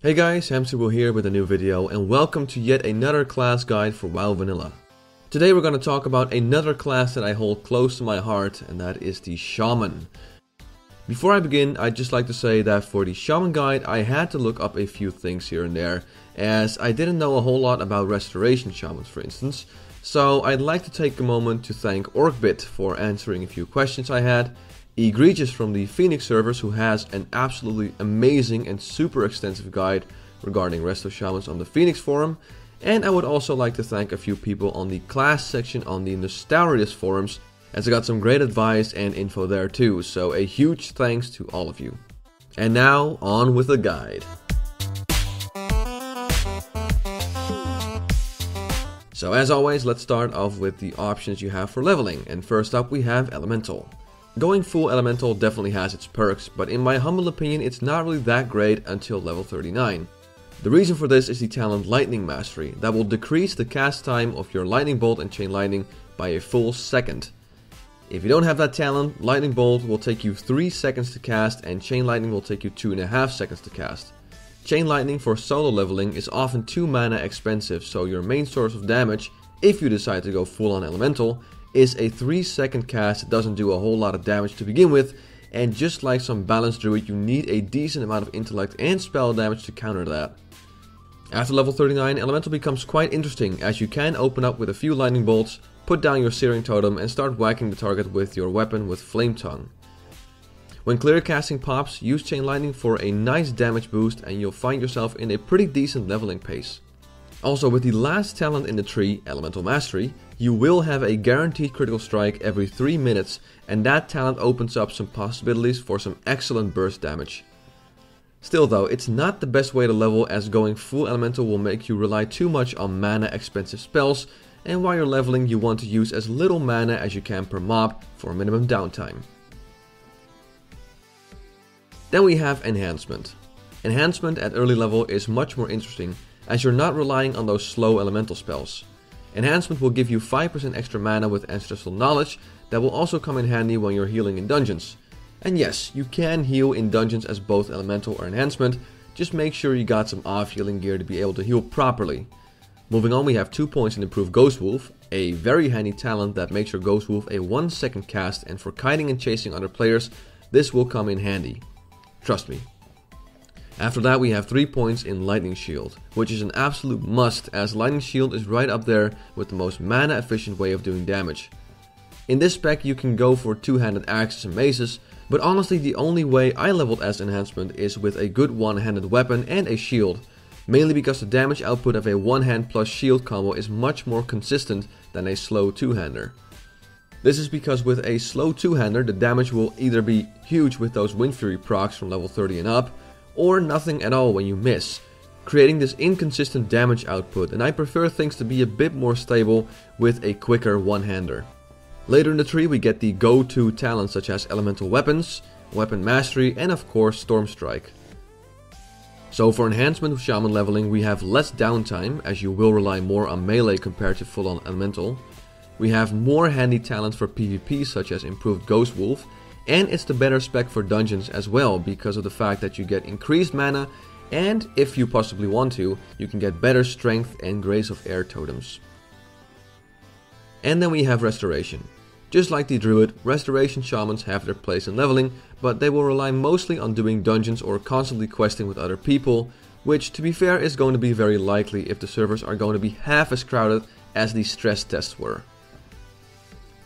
Hey guys, Hamsterwheel here with a new video and welcome to yet another class guide for WoW Vanilla. Today we're going to talk about another class that I hold close to my heart, and that is the Shaman. Before I begin, I'd just like to say that for the Shaman guide I had to look up a few things here and there, as I didn't know a whole lot about restoration shamans for instance. So I'd like to take a moment to thank Orkbit for answering a few questions I had, Egregious from the Phoenix servers, who has an absolutely amazing and super extensive guide regarding resto shamans on the Phoenix forum, and I would also like to thank a few people on the class section on the Nostalrius forums, as I got some great advice and info there too, so a huge thanks to all of you. And now, on with the guide. So as always, let's start off with the options you have for leveling, and first up we have Elemental. Going full Elemental definitely has its perks, but in my humble opinion it's not really that great until level 39. The reason for this is the talent Lightning Mastery, that will decrease the cast time of your Lightning Bolt and Chain Lightning by a full second. If you don't have that talent, Lightning Bolt will take you 3 seconds to cast and Chain Lightning will take you 2.5 seconds to cast. Chain Lightning for solo leveling is often 2 mana expensive, so your main source of damage, if you decide to go full on Elemental, is a 3-second cast that doesn't do a whole lot of damage to begin with, and just like some balanced druid you need a decent amount of intellect and spell damage to counter that. After level 39, Elemental becomes quite interesting, as you can open up with a few lightning bolts, put down your searing totem and start whacking the target with your weapon with Flame Tongue. When clear casting pops, use Chain Lightning for a nice damage boost and you'll find yourself in a pretty decent leveling pace. Also, with the last talent in the tree, Elemental Mastery, you will have a guaranteed critical strike every 3 minutes, and that talent opens up some possibilities for some excellent burst damage. Still though, it's not the best way to level, as going full Elemental will make you rely too much on mana expensive spells, and while you're leveling you want to use as little mana as you can per mob for minimum downtime. Then we have Enhancement. Enhancement at early level is much more interesting, as you're not relying on those slow elemental spells. Enhancement will give you 5% extra mana with Ancestral Knowledge that will also come in handy when you're healing in dungeons. And yes, you can heal in dungeons as both elemental or enhancement, just make sure you got some off healing gear to be able to heal properly. Moving on, we have 2 points in Improved Ghost Wolf, a very handy talent that makes your Ghost Wolf a 1-second cast, and for kiting and chasing other players, this will come in handy. Trust me. After that we have 3 points in Lightning Shield, which is an absolute must, as Lightning Shield is right up there with the most mana efficient way of doing damage. In this spec you can go for 2-handed axes and maces, but honestly the only way I leveled as Enhancement is with a good one-handed weapon and a shield, mainly because the damage output of a one-hand plus shield combo is much more consistent than a slow 2-hander. This is because with a slow 2-hander the damage will either be huge with those Wind Fury procs from level 30 and up, or nothing at all when you miss, creating this inconsistent damage output, and I prefer things to be a bit more stable with a quicker one-hander. Later in the tree we get the go-to talents such as Elemental Weapons, Weapon Mastery, and of course Storm Strike. So for Enhancement with Shaman leveling we have less downtime, as you will rely more on melee compared to full-on Elemental. We have more handy talents for PvP such as Improved Ghost Wolf, and it's the better spec for dungeons as well, because of the fact that you get increased mana, and if you possibly want to, you can get better strength and Grace of Air totems. And then we have Restoration. Just like the Druid, Restoration Shamans have their place in leveling, but they will rely mostly on doing dungeons or constantly questing with other people, which to be fair is going to be very likely if the servers are going to be half as crowded as the stress tests were.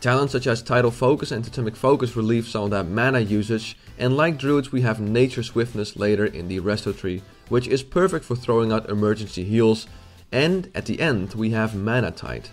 Talents such as Tidal Focus and Totemic Focus relieve some of that mana usage, and like druids we have Nature Swiftness later in the resto tree, which is perfect for throwing out emergency heals, and at the end we have Mana Tide,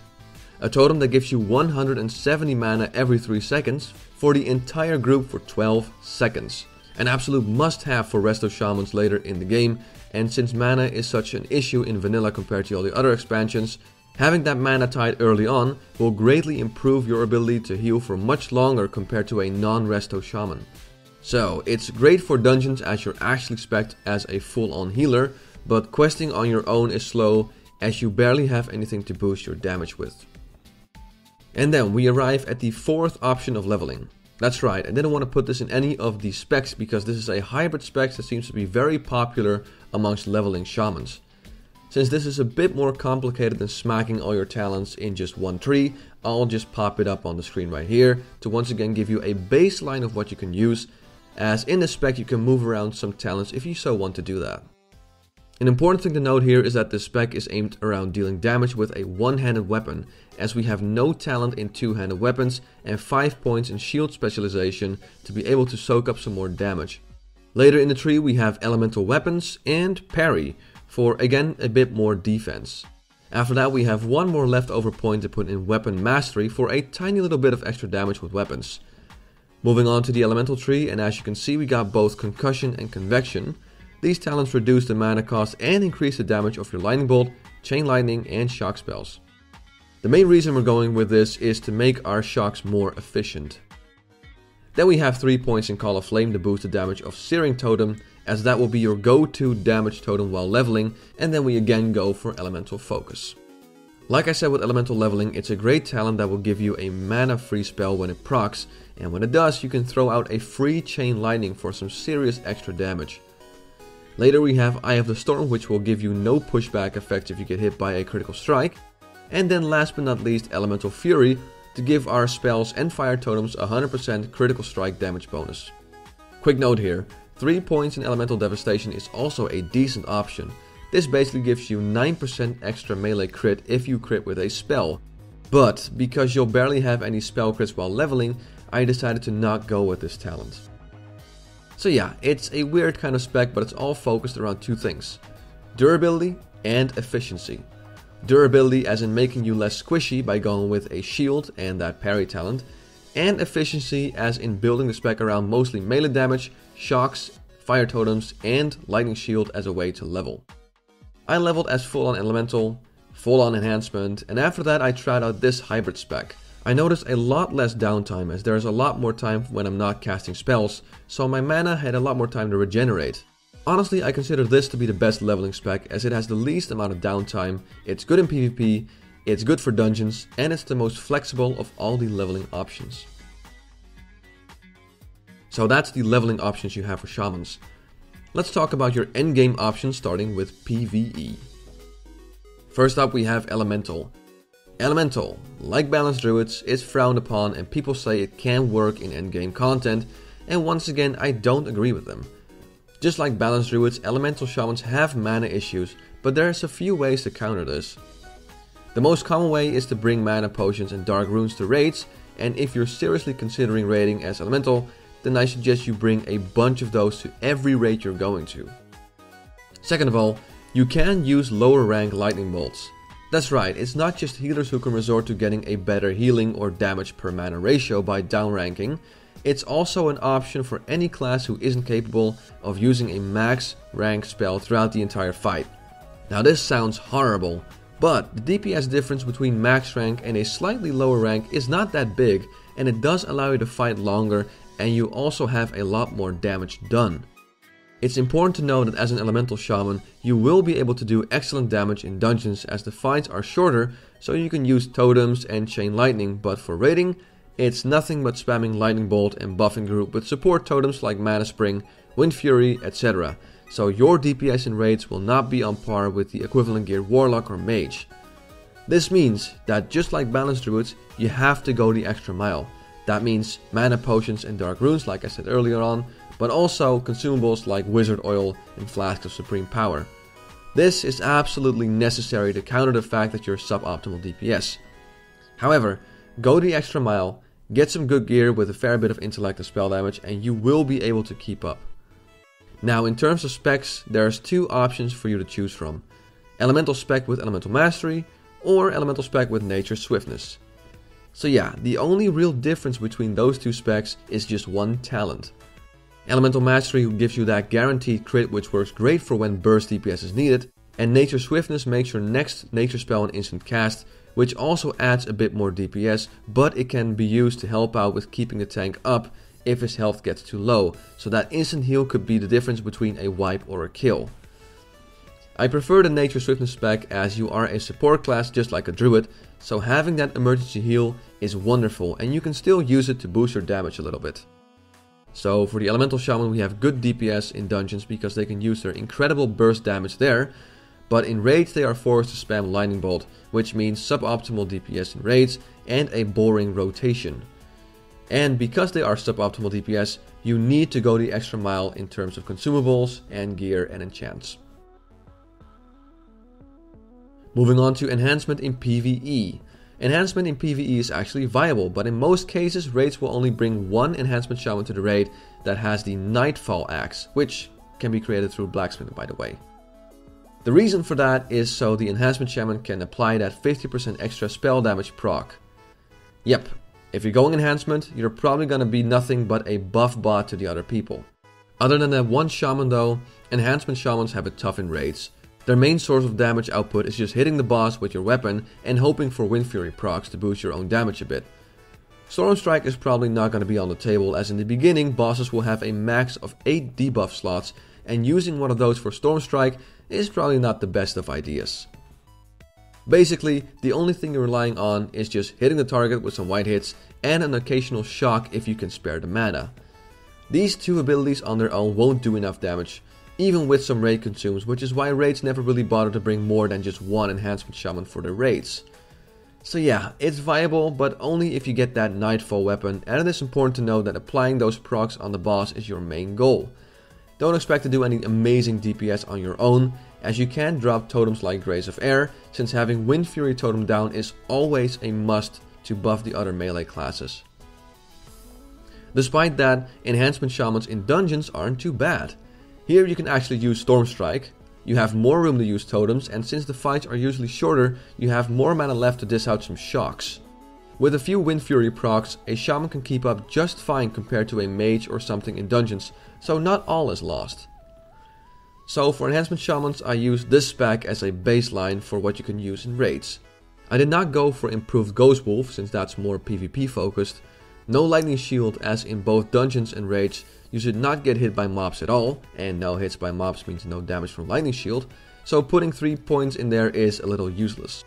a totem that gives you 170 mana every 3 seconds for the entire group for 12 seconds. An absolute must have for resto shamans later in the game, and since mana is such an issue in vanilla compared to all the other expansions, having that Mana Tide early on will greatly improve your ability to heal for much longer compared to a non-resto shaman. So it's great for dungeons as you're actually spec'd as a full-on healer, but questing on your own is slow as you barely have anything to boost your damage with. And then we arrive at the 4th option of leveling. That's right, I didn't want to put this in any of these specs because this is a hybrid spec that seems to be very popular amongst leveling shamans. Since this is a bit more complicated than smacking all your talents in just one tree, I'll just pop it up on the screen right here to once again give you a baseline of what you can use, as in the spec you can move around some talents if you so want to do that. An important thing to note here is that this spec is aimed around dealing damage with a one-handed weapon, as we have no talent in two-handed weapons and 5 points in shield specialization to be able to soak up some more damage. Later in the tree we have elemental weapons and parry, for again a bit more defense. After that we have one more leftover point to put in weapon mastery for a tiny little bit of extra damage with weapons. Moving on to the elemental tree, and as you can see we got both concussion and convection. These talents reduce the mana cost and increase the damage of your lightning bolt, chain lightning and shock spells. The main reason we're going with this is to make our shocks more efficient. Then we have 3 points in Call of Flame to boost the damage of Searing Totem, as that will be your go-to damage totem while leveling, and then we again go for Elemental Focus. Like I said with Elemental Leveling, it's a great talent that will give you a mana free spell when it procs, and when it does you can throw out a free Chain Lightning for some serious extra damage. Later we have Eye of the Storm, which will give you no pushback effect if you get hit by a critical strike. And then last but not least Elemental Fury to give our spells and fire totems 100% critical strike damage bonus. Quick note here, 3 points in Elemental Devastation is also a decent option. This basically gives you 9% extra melee crit if you crit with a spell. But because you'll barely have any spell crits while leveling, I decided to not go with this talent. So yeah, it's a weird kind of spec, but it's all focused around two things: durability and efficiency. Durability as in making you less squishy by going with a shield and that parry talent, and efficiency as in building the spec around mostly melee damage, shocks, fire totems and lightning shield as a way to level. I leveled as full on elemental, full on enhancement, and after that I tried out this hybrid spec. I noticed a lot less downtime as there's a lot more time when I'm not casting spells, so my mana had a lot more time to regenerate. Honestly, I consider this to be the best leveling spec as it has the least amount of downtime, it's good in PvP, it's good for dungeons, and it's the most flexible of all the leveling options. So that's the leveling options you have for shamans. Let's talk about your endgame options, starting with PvE. First up we have Elemental. Elemental, like balanced druids, is frowned upon and people say it can work in endgame content, and once again I don't agree with them. Just like balanced druids, elemental shamans have mana issues, but there's a few ways to counter this. The most common way is to bring mana potions and dark runes to raids, and if you're seriously considering raiding as elemental, then I suggest you bring a bunch of those to every raid you're going to. Second of all, you can use lower rank lightning bolts. That's right, it's not just healers who can resort to getting a better healing or damage per mana ratio by downranking, it's also an option for any class who isn't capable of using a max rank spell throughout the entire fight. Now this sounds horrible, but the DPS difference between max rank and a slightly lower rank is not that big, and it does allow you to fight longer, and you also have a lot more damage done. It's important to know that as an elemental shaman, you will be able to do excellent damage in dungeons as the fights are shorter, so you can use totems and chain lightning, but for raiding, it's nothing but spamming lightning bolt and buffing group with support totems like mana spring, wind fury, etc. So your DPS in raids will not be on par with the equivalent geared warlock or mage. This means that just like balanced druids, you have to go the extra mile. That means mana potions and dark runes like I said earlier on, but also consumables like wizard oil and flasks of supreme power. This is absolutely necessary to counter the fact that you're suboptimal DPS. However, go the extra mile, get some good gear with a fair bit of intellect and spell damage, and you will be able to keep up. Now in terms of specs, there's two options for you to choose from: elemental spec with elemental mastery, or elemental spec with nature swiftness. So yeah, the only real difference between those two specs is just one talent. Elemental Mastery gives you that guaranteed crit, which works great for when burst DPS is needed, and Nature Swiftness makes your next nature spell an instant cast, which also adds a bit more DPS, but it can be used to help out with keeping the tank up if his health gets too low, so that instant heal could be the difference between a wipe or a kill. I prefer the Nature Swiftness spec as you are a support class just like a druid, so having that emergency heal is wonderful, and you can still use it to boost your damage a little bit. So for the Elemental Shaman we have good DPS in dungeons because they can use their incredible burst damage there, but in raids they are forced to spam Lightning Bolt, which means suboptimal DPS in raids and a boring rotation. And because they are suboptimal DPS, you need to go the extra mile in terms of consumables and gear and enchants. Moving on to Enhancement in PVE. Enhancement in PVE is actually viable, but in most cases raids will only bring one Enhancement Shaman to the raid that has the Nightfall Axe, which can be created through Blacksmithing by the way. The reason for that is so the Enhancement Shaman can apply that 50% extra spell damage proc. Yep, if you're going Enhancement, you're probably gonna be nothing but a buff bot to the other people. Other than that one Shaman though, Enhancement Shamans have it tough in raids. Their main source of damage output is just hitting the boss with your weapon and hoping for Wind Fury procs to boost your own damage a bit. Storm Strike is probably not going to be on the table, as in the beginning bosses will have a max of 8 debuff slots, and using one of those for Storm Strike is probably not the best of ideas. Basically, the only thing you're relying on is just hitting the target with some white hits and an occasional shock if you can spare the mana. These two abilities on their own won't do enough damage, even with some raid consumes, which is why raids never really bother to bring more than just one Enhancement Shaman for their raids. So yeah, it's viable, but only if you get that Nightfall weapon, and it is important to know that applying those procs on the boss is your main goal. Don't expect to do any amazing DPS on your own, as you can drop totems like Grace of Air, since having Wind Fury totem down is always a must to buff the other melee classes. Despite that, Enhancement Shamans in dungeons aren't too bad. Here you can actually use Storm Strike, you have more room to use totems, and since the fights are usually shorter, you have more mana left to dish out some shocks. With a few Wind Fury procs, a Shaman can keep up just fine compared to a mage or something in dungeons, so not all is lost. So for Enhancement Shamans I used this spec as a baseline for what you can use in raids. I did not go for improved Ghost Wolf since that's more PvP focused, no Lightning Shield as in both dungeons and raids. You should not get hit by mobs at all, and no hits by mobs means no damage from Lightning Shield, so putting 3 points in there is a little useless.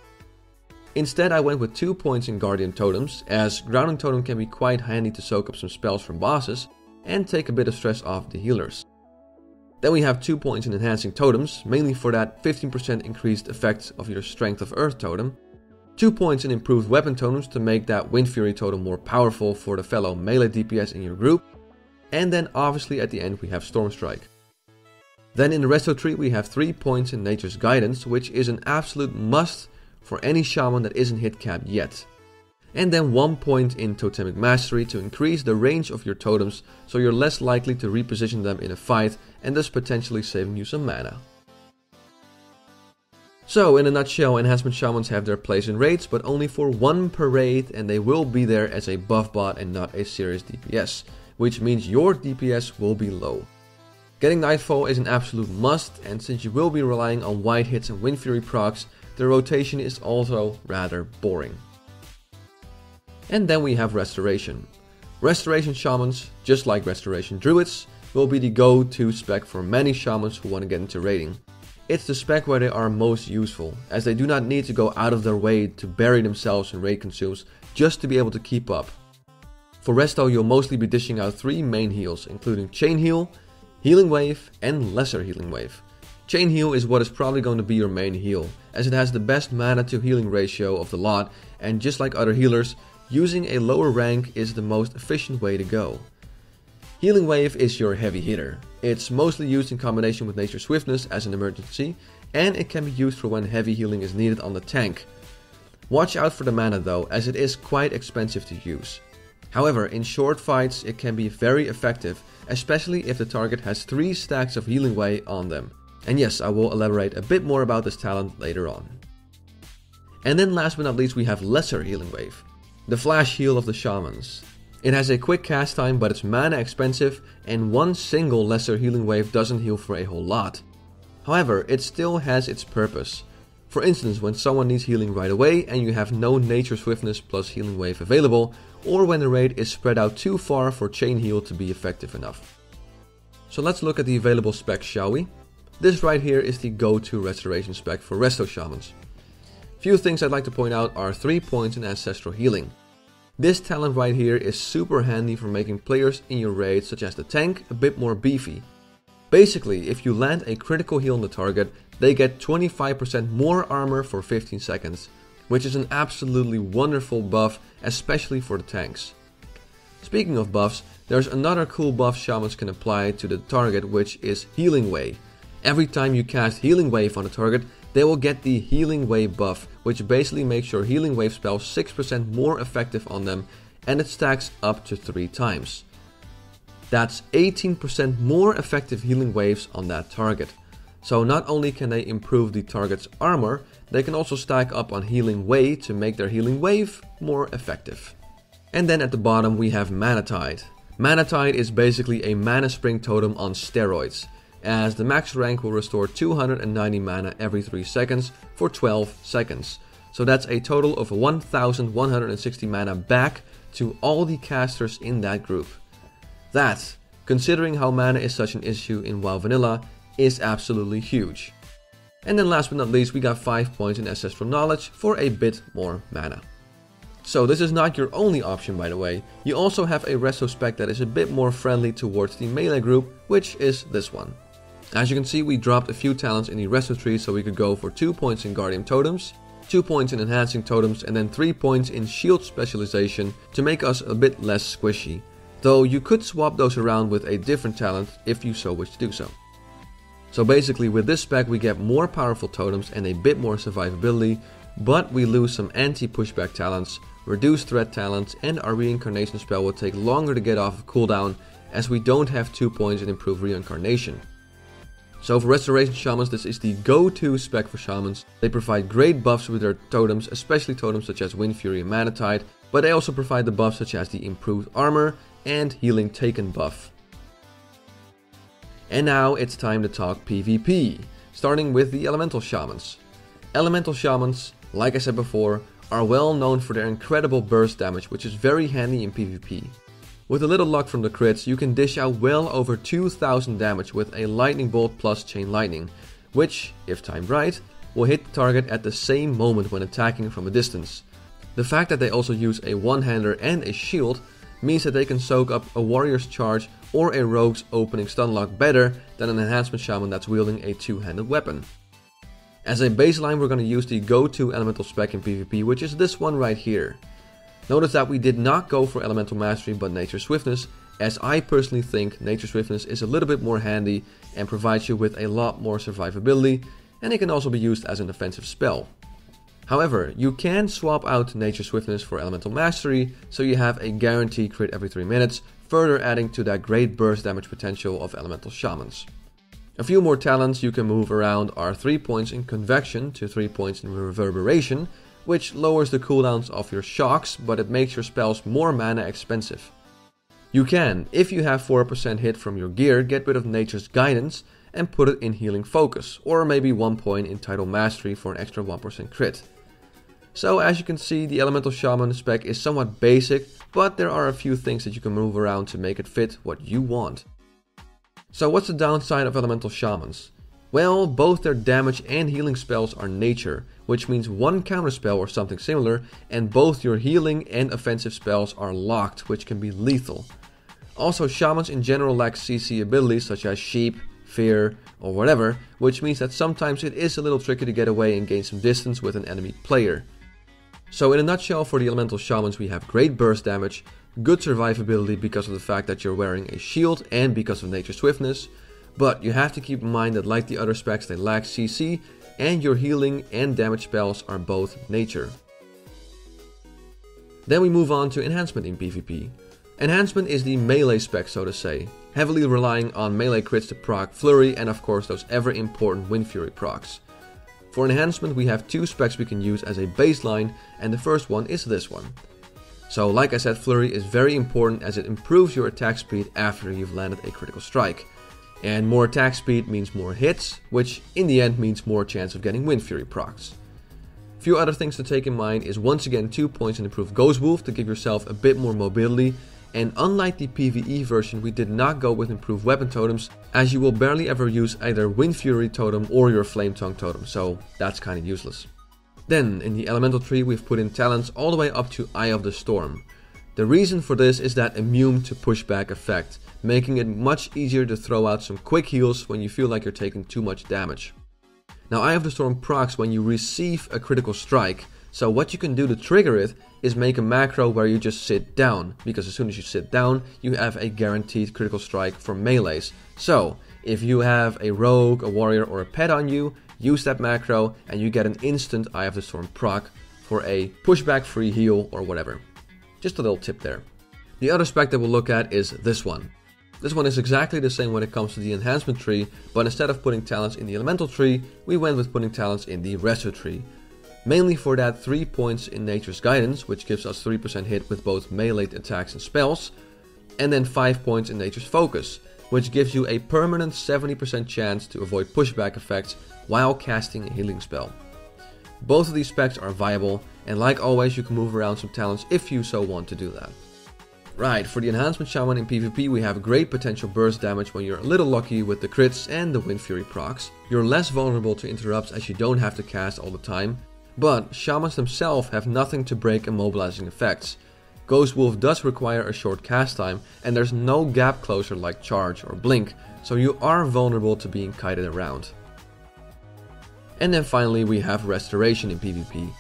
Instead I went with 2 points in Guardian Totems, as Grounding Totem can be quite handy to soak up some spells from bosses, and take a bit of stress off the healers. Then we have 2 points in Enhancing Totems, mainly for that 15% increased effect of your Strength of Earth totem, 2 points in Improved Weapon Totems to make that Wind Fury totem more powerful for the fellow melee DPS in your group, and then obviously at the end we have Storm Strike. Then in the resto tree we have 3 points in Nature's Guidance, which is an absolute must for any Shaman that isn't hit capped yet. And then 1 point in Totemic Mastery to increase the range of your totems so you're less likely to reposition them in a fight and thus potentially saving you some mana. So in a nutshell, Enhancement Shamans have their place in raids, but only for one per raid, and they will be there as a buff bot and not a serious DPS, which means your DPS will be low. Getting Nightfall is an absolute must, and since you will be relying on white hits and Wind Fury procs, the rotation is also rather boring. And then we have Restoration. Restoration Shamans, just like Restoration Druids, will be the go-to spec for many Shamans who want to get into raiding. It's the spec where they are most useful, as they do not need to go out of their way to bury themselves in raid consumes just to be able to keep up. For Resto you'll mostly be dishing out 3 main heals, including Chain Heal, Healing Wave and Lesser Healing Wave. Chain Heal is what is probably going to be your main heal, as it has the best mana to healing ratio of the lot, and just like other healers, using a lower rank is the most efficient way to go. Healing Wave is your heavy hitter. It's mostly used in combination with Nature's Swiftness as an emergency, and it can be used for when heavy healing is needed on the tank. Watch out for the mana though, as it is quite expensive to use. However, in short fights it can be very effective, especially if the target has 3 stacks of Healing Wave on them. And yes, I will elaborate a bit more about this talent later on. And then last but not least we have Lesser Healing Wave, the flash heal of the Shamans. It has a quick cast time, but it's mana expensive, and one single Lesser Healing Wave doesn't heal for a whole lot. However, it still has its purpose. For instance, when someone needs healing right away and you have no Nature Swiftness plus Healing Wave available, or when the raid is spread out too far for Chain Heal to be effective enough. So let's look at the available specs, shall we? This right here is the go-to restoration spec for Resto Shamans. Few things I'd like to point out are 3 points in Ancestral Healing. This talent right here is super handy for making players in your raid, such as the tank, a bit more beefy. Basically, if you land a critical heal on the target, they get 25% more armor for 15 seconds, which is an absolutely wonderful buff, especially for the tanks. Speaking of buffs, there's another cool buff shamans can apply to the target, which is Healing Wave. Every time you cast Healing Wave on a target, they will get the Healing Wave buff, which basically makes your Healing Wave spell 6% more effective on them, and it stacks up to 3 times. That's 18% more effective healing waves on that target. So not only can they improve the target's armor, they can also stack up on Healing Wave to make their Healing Wave more effective. And then at the bottom we have Mana Tide. Mana Tide is basically a mana spring totem on steroids, as the max rank will restore 290 mana every 3 seconds for 12 seconds. So that's a total of 1160 mana back to all the casters in that group. That, considering how mana is such an issue in WoW Vanilla, is absolutely huge. And then last but not least, we got 5 points in Ancestral Knowledge for a bit more mana. So this is not your only option, by the way. You also have a resto spec that is a bit more friendly towards the melee group, which is this one. As you can see, we dropped a few talents in the resto tree, so we could go for 2 points in Guardian Totems, 2 points in Enhancing Totems, and then 3 points in Shield Specialization to make us a bit less squishy. Though you could swap those around with a different talent if you so wish to do so. So basically with this spec we get more powerful totems and a bit more survivability, but we lose some anti-pushback talents, reduced threat talents, and our reincarnation spell will take longer to get off of cooldown as we don't have 2 points in improved reincarnation. So for Restoration Shamans, this is the go-to spec for Shamans. They provide great buffs with their totems, especially totems such as Wind Fury and Mana Tide, but they also provide the buffs such as the improved armor and healing taken buff. And now it's time to talk PvP, starting with the Elemental Shamans. Elemental Shamans, like I said before, are well known for their incredible burst damage, which is very handy in PvP. With a little luck from the crits, you can dish out well over 2000 damage with a Lightning Bolt plus Chain Lightning, which, if timed right, will hit the target at the same moment when attacking from a distance. The fact that they also use a one-hander and a shield means that they can soak up a warrior's charge or a rogue's opening stun lock better than an enhancement shaman that's wielding a two-handed weapon. As a baseline, we're going to use the go-to elemental spec in PvP, which is this one right here. Notice that we did not go for elemental mastery but nature swiftness, as I personally think nature swiftness is a little bit more handy and provides you with a lot more survivability, and it can also be used as an offensive spell. However, you can swap out nature swiftness for elemental mastery, so you have a guaranteed crit every 3 minutes, further adding to that great burst damage potential of elemental shamans. A few more talents you can move around are 3 points in convection to 3 points in reverberation, which lowers the cooldowns of your shocks, but it makes your spells more mana expensive. You can, if you have 4% hit from your gear, get rid of nature's guidance and put it in healing focus, or maybe 1 point in title mastery for an extra 1% crit. So as you can see, the elemental shaman spec is somewhat basic, but there are a few things that you can move around to make it fit what you want. So what's the downside of elemental shamans? Well, both their damage and healing spells are nature, which means one counterspell or something similar, and both your healing and offensive spells are locked, which can be lethal. Also, shamans in general lack CC abilities such as sheep, fear, or whatever, which means that sometimes it is a little tricky to get away and gain some distance with an enemy player. So in a nutshell, for the elemental shamans we have great burst damage, good survivability because of the fact that you're wearing a shield and because of nature swiftness, but you have to keep in mind that like the other specs they lack CC, and your healing and damage spells are both nature. Then we move on to Enhancement in PvP. Enhancement is the melee spec, so to say, heavily relying on melee crits to proc Flurry and of course those ever important Wind Fury procs. For Enhancement we have 2 specs we can use as a baseline, and the first one is this one. So like I said, Flurry is very important as it improves your attack speed after you've landed a critical strike. And more attack speed means more hits, which in the end means more chance of getting Wind Fury procs. A few other things to take in mind is once again 2 points in improved Ghost Wolf to give yourself a bit more mobility, and unlike the PvE version we did not go with improved weapon totems, as you will barely ever use either Wind Fury totem or your Flame Tongue totem, so that's kinda useless. Then in the elemental tree we've put in talents all the way up to Eye of the Storm. The reason for this is that immune to pushback effect, making it much easier to throw out some quick heals when you feel like you're taking too much damage. Now Eye of the Storm procs when you receive a critical strike, so what you can do to trigger it is make a macro where you just sit down, because as soon as you sit down, you have a guaranteed critical strike for melees. So, if you have a rogue, a warrior, or a pet on you, use that macro and you get an instant Eye of the Storm proc for a pushback free heal or whatever. Just a little tip there. The other spec that we'll look at is this one. This one is exactly the same when it comes to the enhancement tree, but instead of putting talents in the elemental tree, we went with putting talents in the resto tree. Mainly for that 3 points in Nature's Guidance, which gives us 3% hit with both melee attacks and spells, and then 5 points in Nature's Focus, which gives you a permanent 70% chance to avoid pushback effects while casting a healing spell. Both of these specs are viable, and like always you can move around some talents if you so want to do that. Right, for the Enhancement Shaman in PvP we have great potential burst damage when you're a little lucky with the crits and the Wind Fury procs. You're less vulnerable to interrupts as you don't have to cast all the time, but Shamans themselves have nothing to break immobilizing effects. Ghost Wolf does require a short cast time, and there's no gap closer like Charge or Blink, so you are vulnerable to being kited around. And then finally we have Restoration in PvP.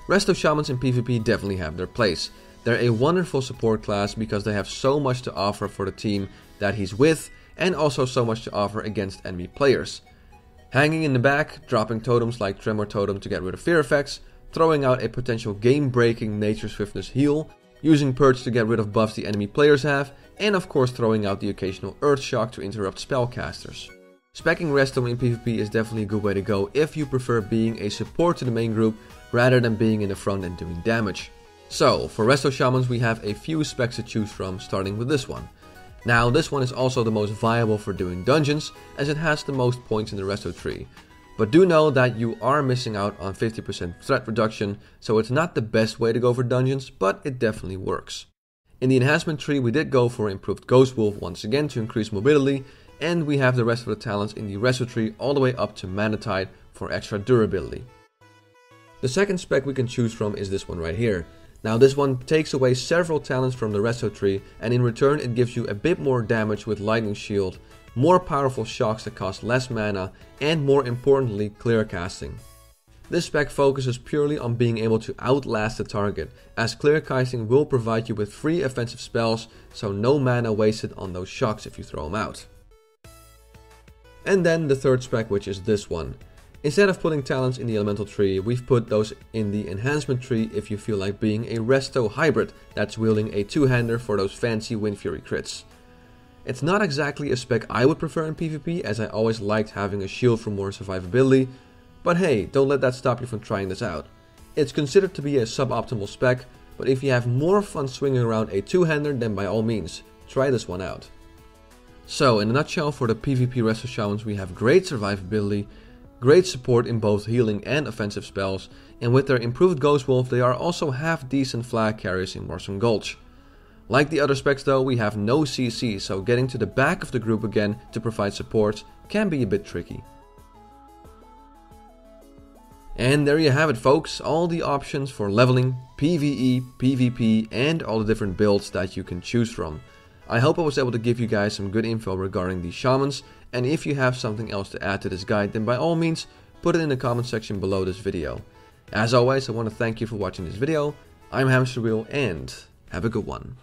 Resto Shamans in PvP definitely have their place. They're a wonderful support class because they have so much to offer for the team that he's with, and also so much to offer against enemy players. Hanging in the back, dropping totems like Tremor Totem to get rid of fear effects, throwing out a potential game-breaking Nature Swiftness heal, using Purge to get rid of buffs the enemy players have, and of course throwing out the occasional Earth Shock to interrupt spellcasters. Speccing Resto in PvP is definitely a good way to go if you prefer being a support to the main group rather than being in the front and doing damage. So, for Resto Shamans we have a few specs to choose from, starting with this one. Now this one is also the most viable for doing dungeons, as it has the most points in the resto tree. But do know that you are missing out on 50% threat reduction, so it's not the best way to go for dungeons, but it definitely works. In the enhancement tree we did go for improved Ghost Wolf once again to increase mobility, and we have the rest of the talents in the resto tree all the way up to Mana Tide for extra durability. The second spec we can choose from is this one right here. Now this one takes away several talents from the resto tree, and in return it gives you a bit more damage with Lightning Shield, more powerful shocks that cost less mana, and more importantly clear casting. This spec focuses purely on being able to outlast the target, as clear casting will provide you with free offensive spells, so no mana wasted on those shocks if you throw them out. And then the third spec, which is this one. Instead of putting talents in the elemental tree, we've put those in the enhancement tree if you feel like being a resto hybrid that's wielding a two-hander for those fancy Wind Fury crits. It's not exactly a spec I would prefer in PvP, as I always liked having a shield for more survivability, but hey, don't let that stop you from trying this out. It's considered to be a suboptimal spec, but if you have more fun swinging around a two-hander, then by all means, try this one out. So in a nutshell, for the PvP Resto Shamans we have great survivability, great support in both healing and offensive spells, and with their improved Ghost Wolf they are also half decent flag carriers in Warsong Gulch. Like the other specs though, we have no CC, so getting to the back of the group again to provide support can be a bit tricky. And there you have it folks, all the options for leveling, PvE, PvP and all the different builds that you can choose from. I hope I was able to give you guys some good info regarding these shamans, and if you have something else to add to this guide, then by all means put it in the comment section below this video. As always, I want to thank you for watching this video. I'm Hamsterwheel and have a good one.